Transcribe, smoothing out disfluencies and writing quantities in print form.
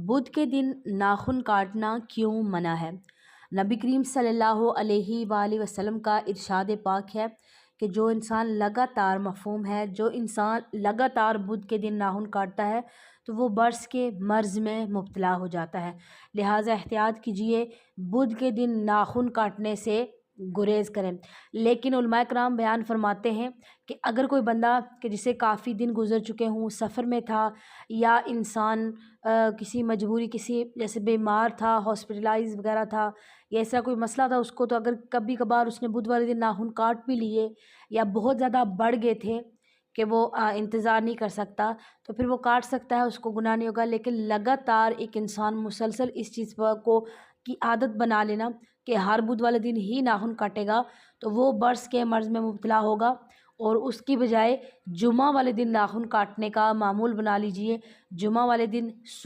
بدھ کے دن ناخن کاٹنا کیوں منع ہے؟ نبی کریم صلی اللہ علیہ وآلہ وسلم کا ارشاد پاک ہے کہ جو انسان لگاتار بدھ کے دن ناخن کاٹتا ہے تو وہ برس کے مرض میں مبتلا ہو جاتا ہے، لہٰذا احتیاط کیجیے، بدھ کے دن ناخن کاٹنے سے گریز کریں۔ لیکن علماء کرام بیان فرماتے ہیں کہ اگر کوئی بندہ کہ جسے کافی دن گزر چکے ہوں، سفر میں تھا، یا انسان کسی مجبوری، کسی جیسے بیمار تھا، ہاسپٹلائز وغیرہ تھا، یا ایسا کوئی مسئلہ تھا اس کو، تو اگر کبھی کبھار اس نے بدھ والے دن ناخن کاٹ بھی لیے یا بہت زیادہ بڑھ گئے تھے کہ وہ انتظار نہیں کر سکتا، تو پھر وہ کاٹ سکتا ہے، اس کو گناہ نہیں ہوگا۔ لیکن لگاتار ایک انسان مسلسل اس چیز کو کی عادت بنا لینا کہ ہر بدھ والے دن ہی ناخن کاٹے گا، تو وہ برس کے مرض میں مبتلا ہوگا، اور اس کی بجائے جمعہ والے دن ناخن کاٹنے کا معمول بنا لیجئے۔ جمعہ والے دن